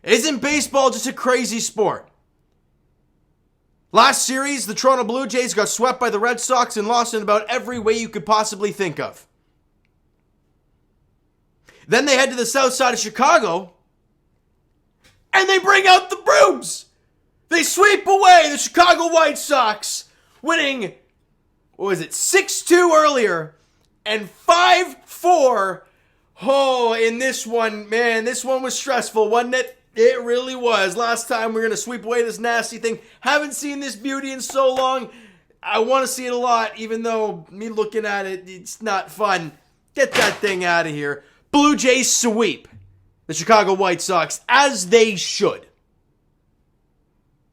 Isn't baseball just a crazy sport? Last series, the Toronto Blue Jays got swept by the Red Sox and lost in about every way you could possibly think of. Then they head to the south side of Chicago, and they bring out the brooms. They sweep away the Chicago White Sox, winning, 6-2 earlier, and 5-4. Oh, in this one, man, this one was stressful, wasn't it? It really was. Last time we were going to sweep away this nasty thing. Haven't seen this beauty in so long. I want to see it a lot, even though me looking at it, it's not fun. Get that thing out of here. Blue Jays sweep the Chicago White Sox, as they should.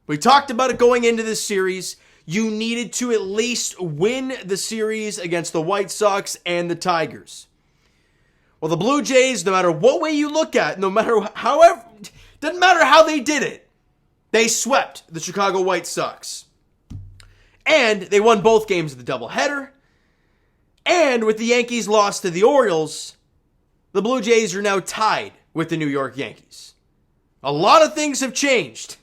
We talked about it going into this series. You needed to at least win the series against the White Sox and the Tigers. Well, the Blue Jays, no matter what way you look at, doesn't matter how they did it, they swept the Chicago White Sox. And they won both games of the doubleheader. And with the Yankees' loss to the Orioles, the Blue Jays are now tied with the New York Yankees. A lot of things have changed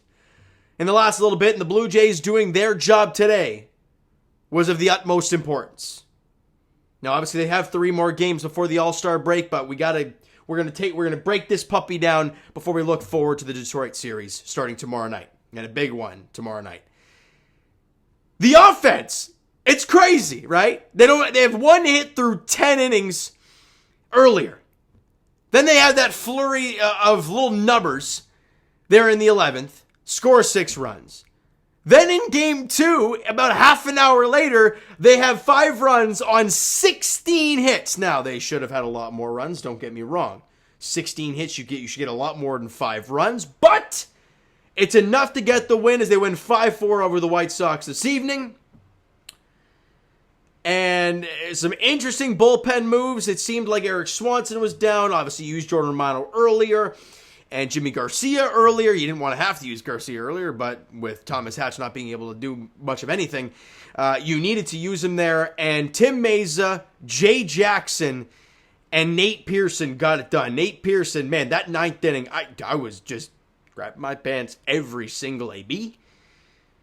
in the last little bit, and the Blue Jays doing their job today was of the utmost importance. Now, obviously, they have 3 more games before the All-Star break, but we're gonna break this puppy down before we look forward to the Detroit series starting tomorrow night, and a big one tomorrow night. The offense, it's crazy, right? They have 1 hit through 10 innings earlier. Then they have that flurry of little nubbers there in the 11th, score 6 runs. Then in game 2, about half an hour later, they have 5 runs on 16 hits. Now, they should have had a lot more runs, don't get me wrong. 16 hits, you should get a lot more than 5 runs, but it's enough to get the win as they win 5-4 over the White Sox this evening. And some interesting bullpen moves. It seemed like Eric Swanson was down. Obviously, you used Jordan Romano earlier and Jimmy Garcia earlier. You didn't want to have to use Garcia earlier, but with Thomas Hatch not being able to do much of anything, you needed to use him there. And Tim Meza, Jay Jackson, and Nate Pearson got it done. Nate Pearson, man, that 9th inning, I was just grabbing my pants every single AB.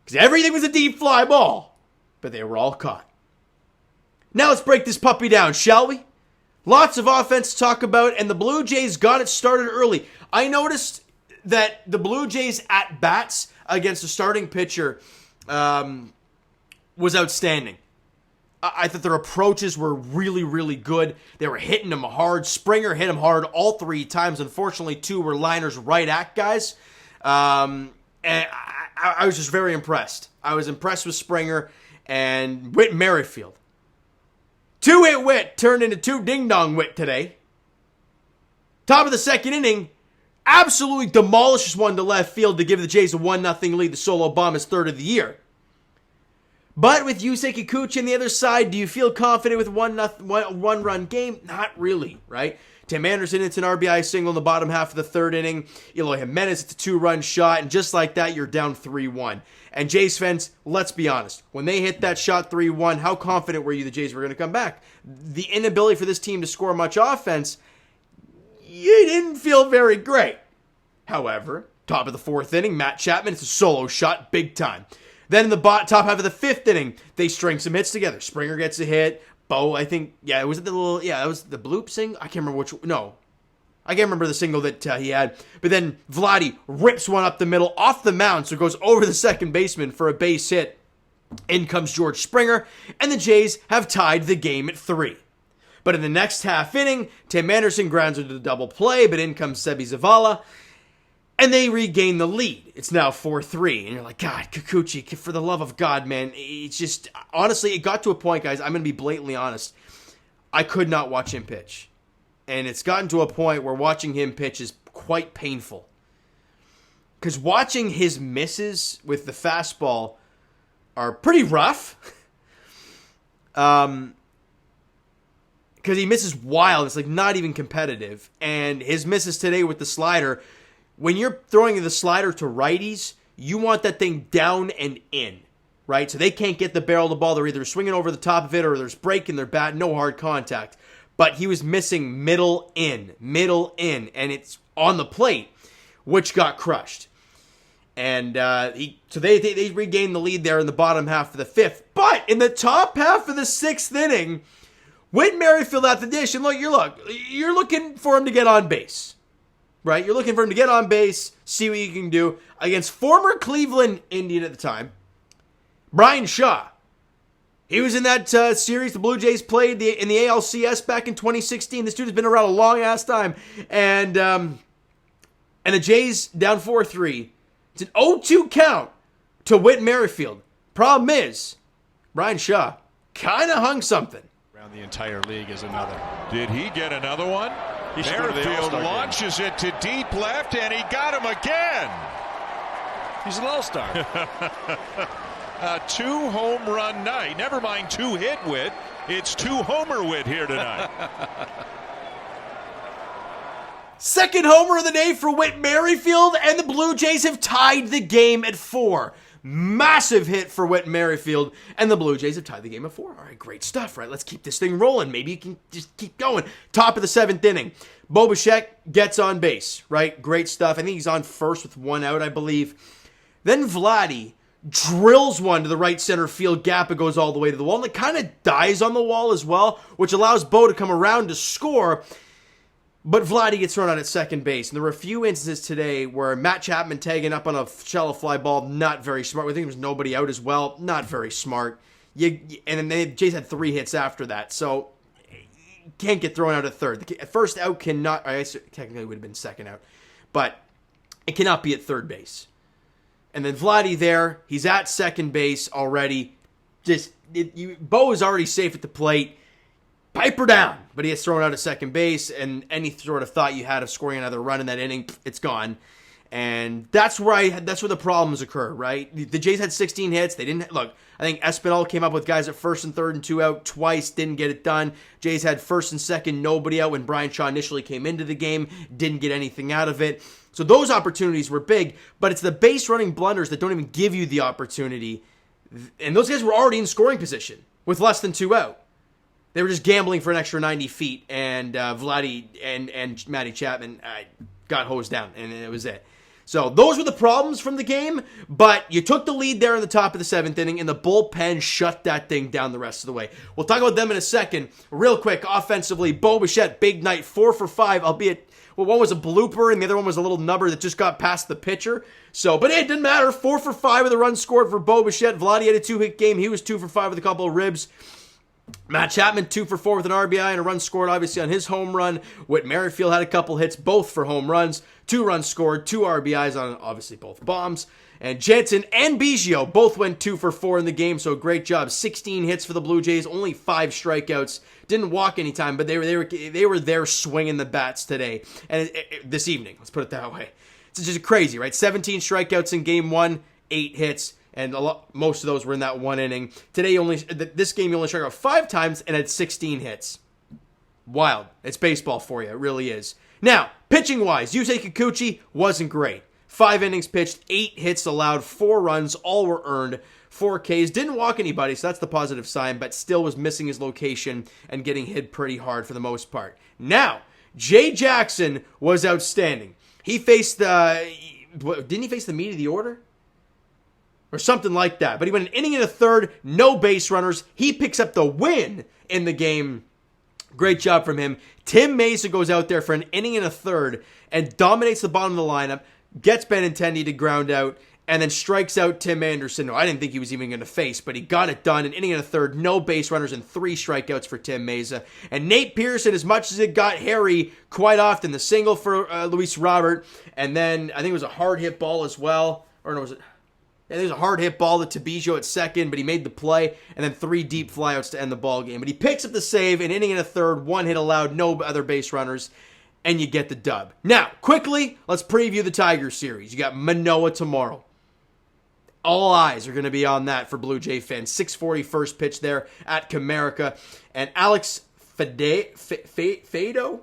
Because everything was a deep fly ball, but they were all caught. Now let's break this puppy down, shall we? Lots of offense to talk about, and the Blue Jays got it started early. I noticed that the Blue Jays at-bats against the starting pitcher was outstanding. I thought their approaches were really, really good. They were hitting him hard. Springer hit him hard all 3 times. Unfortunately, 2 were liners right at guys. And I was just very impressed. I was impressed with Springer and Whit Merrifield. 2-hit Whit turned into 2 ding-dong Whit today. Top of the 2nd inning, absolutely demolishes one to left field to give the Jays a 1-0 lead. The solo bomb is 3rd of the year. But with Yusei Kikuchi on the other side, do you feel confident with one-run game? Not really, right? Tim Anderson hits an RBI single in the bottom half of the 3rd inning. Eloy Jimenez hits a 2-run shot, and just like that, you're down 3-1. And Jays fans, let's be honest. When they hit that shot 3-1, how confident were you the Jays were going to come back? The inability for this team to score much offense, you didn't feel very great. However, top of the 4th inning, Matt Chapman, it's a solo shot, big time. Then in the top half of the 5th inning, they string some hits together. Springer gets a hit. Bo, I think, it was it was the bloop single? I can't remember I can't remember the single that he had. But then Vladdy rips one up the middle, off the mound, so it goes over the second baseman for a base hit. In comes George Springer, and the Jays have tied the game at 3. But in the next half inning, Tim Anderson grounds into the double play, but in comes Sebi Zavala, and they regain the lead. It's now 4-3, and you're like, God, Kikuchi, for the love of God, man. It's just, honestly, it got to a point, guys, I'm going to be blatantly honest. I could not watch him pitch. And it's gotten to a point where watching him pitch is quite painful. Because watching his misses with the fastball are pretty rough. Because he misses wild. It's like not even competitive. And his misses today with the slider, when you're throwing the slider to righties, you want that thing down and in. Right? So they can't get the barrel of the ball. They're either swinging over the top of it or there's breaking their bat. No hard contact. But he was missing middle in, and it's on the plate. which got crushed. And so they regained the lead there in the bottom half of the 5th. But in the top half of the 6th inning, Whit Merrifield at the dish, and you're looking for him to get on base, right? You're looking for him to get on base, see what you can do against former Cleveland Indian at the time, Brian Shaw. He was in that series the Blue Jays played in the ALCS back in 2016. This dude has been around a long-ass time. And the Jays down 4-3. It's an 0-2 count to Whit Merrifield. Problem is, Brian Shaw kind of hung something. Around the entire league is another. Did he get another one? Merrifield launches it to deep left, and he got him again. He's an all-star. A 2-home run night. Never mind 2-hit Whit. It's 2-homer Whit here tonight. Second homer of the day for Whit Merrifield, and the Blue Jays have tied the game at 4. Massive hit for Whit Merrifield, and the Blue Jays have tied the game at 4. All right, great stuff, right? Let's keep this thing rolling. Maybe you can just keep going. Top of the 7th inning. Bo Bichette gets on base, right? Great stuff. I think he's on first with 1 out, I believe. Then Vladdy drills one to the right center field gap. It goes all the way to the wall, and it kind of dies on the wall as well, which allows Bo to come around to score. But Vladdy gets thrown out at second base. And there were a few instances today where Matt Chapman tagging up on a shallow fly ball, not very smart. We think there was nobody out as well, not very smart. And then the Jays had 3 hits after that. So, can't get thrown out at third. First out cannot, I guess technically it would have been second out. But it cannot be at third base. And then Vladdy there, he's at second base already. Bo is already safe at the plate. Piper down, but he gets thrown out at second base, and any sort of thought you had of scoring another run in that inning, it's gone. And that's where the problems occur, right? The Jays had 16 hits. They didn't look. I think Espinal came up with guys at first and third and 2 out twice, didn't get it done. Jays had first and second, nobody out when Brian Shaw initially came into the game, didn't get anything out of it. So those opportunities were big, but it's the base running blunders that don't even give you the opportunity. And those guys were already in scoring position with less than 2 out. They were just gambling for an extra 90 feet, and Vladdy and Matty Chapman got hosed down, and it was it. So those were the problems from the game, but you took the lead there in the top of the 7th inning, and the bullpen shut that thing down the rest of the way. We'll talk about them in a second. Real quick, offensively, Bo Bichette, big night, 4 for 5, albeit one was a blooper, and the other one was a little nubber that just got past the pitcher. But it didn't matter. 4 for 5 with a run scored for Bo Bichette. Vladdy had a 2-hit game. He was 2 for 5 with a couple of ribs. Matt Chapman, 2 for 4 with an RBI and a run scored, obviously, on his home run. Whit Merrifield had a couple hits, both for home runs. 2 runs scored, 2 RBIs on, obviously, both bombs. And Jansen and Biggio both went 2 for 4 in the game, so great job. 16 hits for the Blue Jays, only 5 strikeouts. Didn't walk any time, but they were there swinging the bats today. And this evening, let's put it that way. It's just crazy, right? 17 strikeouts in game 1, 8 hits. And most of those were in that 1 inning. Today, this game, you only struck out 5 times and had 16 hits. Wild. It's baseball for you. It really is. Now, pitching-wise, Yusei Kikuchi wasn't great. 5 innings pitched, 8 hits allowed, 4 runs, all were earned. 4 Ks. Didn't walk anybody, so that's the positive sign, but still was missing his location and getting hit pretty hard for the most part. Now, Jay Jackson was outstanding. He faced didn't he face the meat of the order? Or something like that. But he went an inning and a third, no base runners. He picks up the win in the game. Great job from him. Tim Mesa goes out there for an inning and a third and dominates the bottom of the lineup, gets Benintendi to ground out, and then strikes out Tim Anderson, who I didn't think he was even going to face, but he got it done. An inning and a third, no base runners, and 3 strikeouts for Tim Mesa. And Nate Pearson, as much as it got hairy quite often, the single for Luis Robert, and then I think it was a hard hit ball as well. Or no, was it? Yeah, there's a hard hit ball to Biggio at second, but he made the play, and then 3 deep flyouts to end the ball game. But he picks up the save, an inning and a third, 1 hit allowed, no other base runners, and you get the dub. Now, quickly, let's preview the Tigers series. You got Manoah tomorrow. All eyes are going to be on that for Blue Jay fans. 6:40 first pitch there at Comerica. And Alex Fado,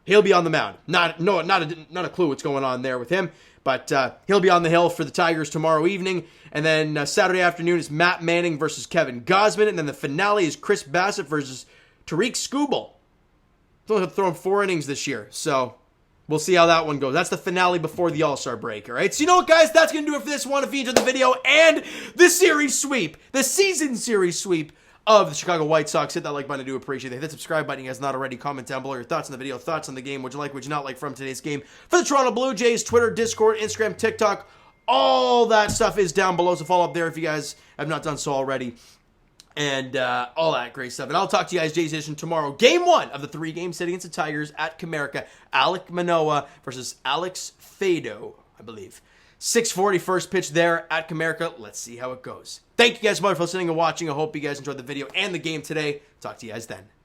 he'll be on the mound. Not a clue what's going on there with him. But he'll be on the hill for the Tigers tomorrow evening. And then Saturday afternoon is Matt Manning versus Kevin Gausman. And then the finale is Chris Bassett versus Tariq Skubal. He's only thrown 4 innings this year. So We'll see how that one goes. That's the finale before the All-Star break, all right? So you know what, guys? That's going to do it for this one. If you enjoyed the video and the series sweep, the season series sweep of the Chicago White Sox, hit that like button. I do appreciate it. Hit that subscribe button. You guys not already. Comment down below your thoughts on the video, thoughts on the game. Would you like, would you not like from today's game? For the Toronto Blue Jays, Twitter, Discord, Instagram, TikTok, all that stuff is down below. So follow up there if you guys have not done so already. And all that great stuff. And I'll talk to you guys, Jays Edition, tomorrow. Game 1 of the 3-game set against the Tigers at Comerica. Alek Manoah versus Alex Fado, I believe. 6:40 first pitch there at Comerica. Let's see how it goes. Thank you guys so much for listening and watching. I hope you guys enjoyed the video and the game today. Talk to you guys then.